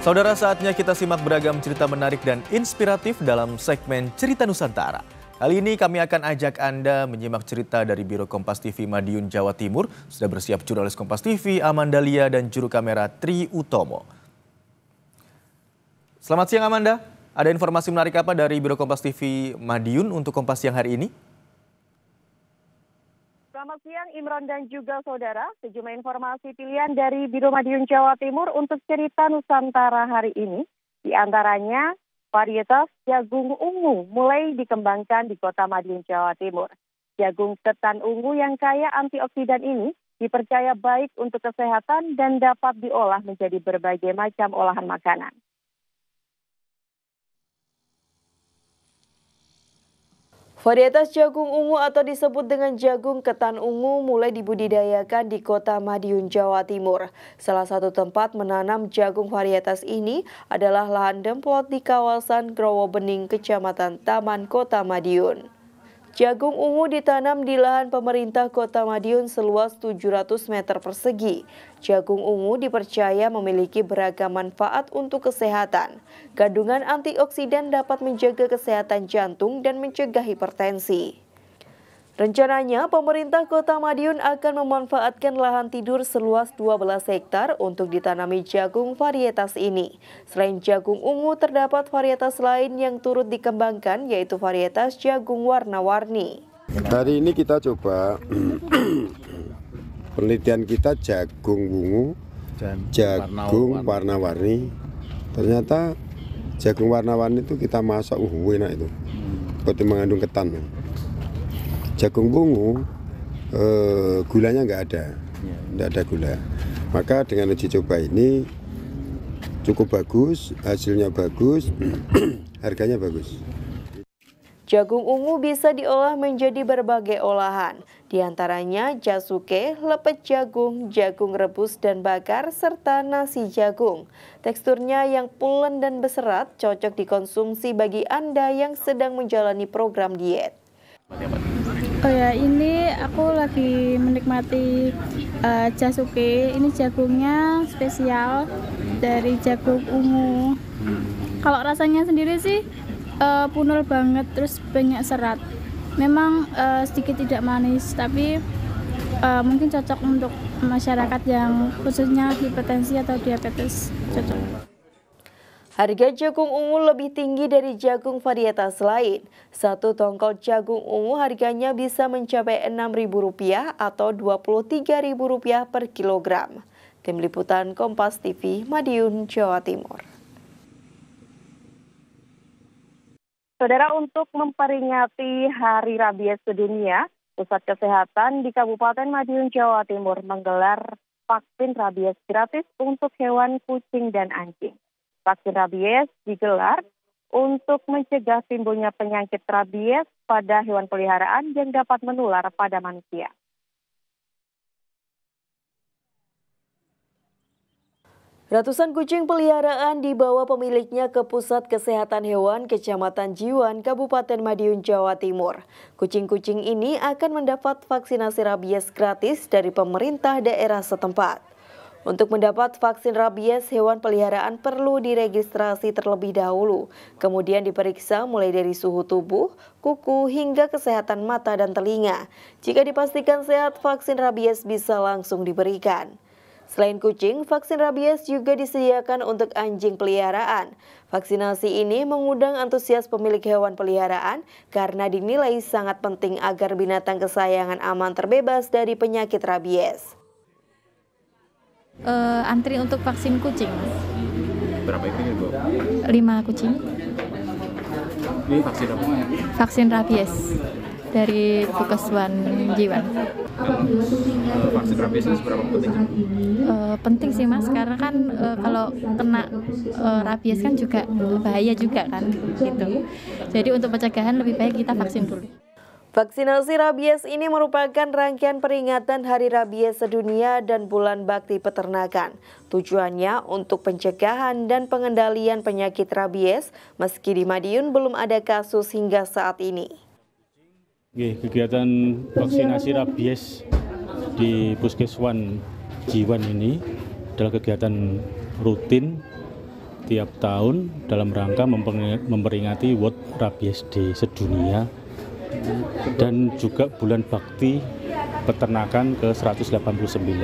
Saudara, saatnya kita simak beragam cerita menarik dan inspiratif dalam segmen Cerita Nusantara. Kali ini kami akan ajak Anda menyimak cerita dari Biro Kompas TV Madiun, Jawa Timur. Sudah bersiap jurnalis Kompas TV, Amanda Lia, dan juru kamera Tri Utomo. Selamat siang Amanda, ada informasi menarik apa dari Biro Kompas TV Madiun untuk Kompas siang hari ini? Selamat siang Imron dan juga saudara, sejumlah informasi pilihan dari Biro Madiun Jawa Timur untuk cerita Nusantara hari ini. Di antaranya varietas jagung ungu mulai dikembangkan di kota Madiun Jawa Timur. Jagung ketan ungu yang kaya antioksidan ini dipercaya baik untuk kesehatan dan dapat diolah menjadi berbagai macam olahan makanan. Varietas jagung ungu atau disebut dengan jagung ketan ungu mulai dibudidayakan di kota Madiun, Jawa Timur. Salah satu tempat menanam jagung varietas ini adalah lahan demplot di kawasan Growobening, Kecamatan Taman, Kota Madiun. Jagung ungu ditanam di lahan pemerintah Kota Madiun seluas 700 meter persegi. Jagung ungu dipercaya memiliki beragam manfaat untuk kesehatan. Kandungan antioksidan dapat menjaga kesehatan jantung dan mencegah hipertensi. Rencananya, pemerintah Kota Madiun akan memanfaatkan lahan tidur seluas 12 hektar untuk ditanami jagung varietas ini. Selain jagung ungu, terdapat varietas lain yang turut dikembangkan, yaitu varietas jagung warna-warni. Hari ini kita coba penelitian kita jagung ungu, jagung warna-warni. Ternyata jagung warna-warni itu kita masak, enak itu, seperti mengandung ketan. Jagung ungu gulanya nggak ada gula. Maka dengan uji coba ini cukup bagus, hasilnya bagus, harganya bagus. Jagung ungu bisa diolah menjadi berbagai olahan, diantaranya jasuke, lepet jagung, jagung rebus dan bakar, serta nasi jagung. Teksturnya yang pulen dan berserat cocok dikonsumsi bagi Anda yang sedang menjalani program diet. Oh ya, ini aku lagi menikmati jasuke. Ini jagungnya spesial dari jagung ungu. Kalau rasanya sendiri sih punel banget, terus banyak serat. Memang sedikit tidak manis, tapi mungkin cocok untuk masyarakat yang khususnya hipertensi atau diabetes. Cocok. Harga jagung ungu lebih tinggi dari jagung varietas lain. Satu tongkol jagung ungu harganya bisa mencapai Rp6.000 atau Rp23.000 per kilogram. Tim Liputan Kompas TV, Madiun, Jawa Timur. Saudara, untuk memperingati Hari Rabies Sedunia, Pusat Kesehatan di Kabupaten Madiun, Jawa Timur menggelar vaksin rabies gratis untuk hewan kucing dan anjing. Vaksin rabies digelar untuk mencegah timbulnya penyakit rabies pada hewan peliharaan yang dapat menular pada manusia. Ratusan kucing peliharaan dibawa pemiliknya ke Pusat Kesehatan Hewan Kecamatan Jiwan, Kabupaten Madiun, Jawa Timur. Kucing-kucing ini akan mendapat vaksinasi rabies gratis dari pemerintah daerah setempat. Untuk mendapat vaksin rabies, hewan peliharaan perlu diregistrasi terlebih dahulu, kemudian diperiksa mulai dari suhu tubuh, kuku, hingga kesehatan mata dan telinga. Jika dipastikan sehat, vaksin rabies bisa langsung diberikan. Selain kucing, vaksin rabies juga disediakan untuk anjing peliharaan. Vaksinasi ini mengundang antusias pemilik hewan peliharaan karena dinilai sangat penting agar binatang kesayangan aman terbebas dari penyakit rabies. Antri untuk vaksin kucing. Berapa itu Bu? 5 kucing. Ini vaksin apa? Vaksin rabies dari Puskeswan Jiwan. Vaksin rabies itu seberapa penting? Penting sih Mas, karena kan kalau kena rabies kan juga bahaya juga kan gitu. Jadi untuk pencegahan lebih baik kita vaksin dulu. Vaksinasi rabies ini merupakan rangkaian peringatan Hari Rabies Sedunia dan Bulan Bakti Peternakan. Tujuannya untuk pencegahan dan pengendalian penyakit rabies, meski di Madiun belum ada kasus hingga saat ini. Kegiatan vaksinasi rabies di Puskeswan Jiwan ini adalah kegiatan rutin setiap tahun dalam rangka memperingati World Rabies Day sedunia dan juga bulan bakti peternakan ke-189.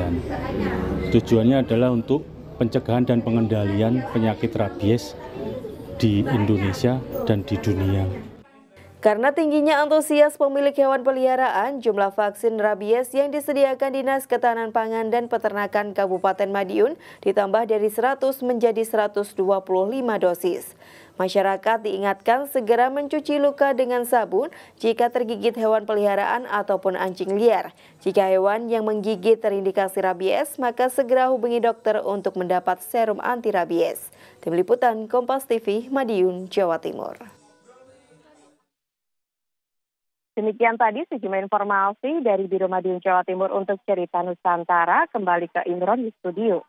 Tujuannya adalah untuk pencegahan dan pengendalian penyakit rabies di Indonesia dan di dunia. Karena tingginya antusias pemilik hewan peliharaan, jumlah vaksin rabies yang disediakan Dinas Ketahanan Pangan dan Peternakan Kabupaten Madiun ditambah dari 100 menjadi 125 dosis. Masyarakat diingatkan segera mencuci luka dengan sabun jika tergigit hewan peliharaan ataupun anjing liar. Jika hewan yang menggigit terindikasi rabies, maka segera hubungi dokter untuk mendapat serum anti rabies. Tim Liputan Kompas TV, Madiun, Jawa Timur. Demikian tadi sejumlah informasi dari Biro Madiun Jawa Timur untuk Cerita Nusantara. Kembali ke Imron di studio.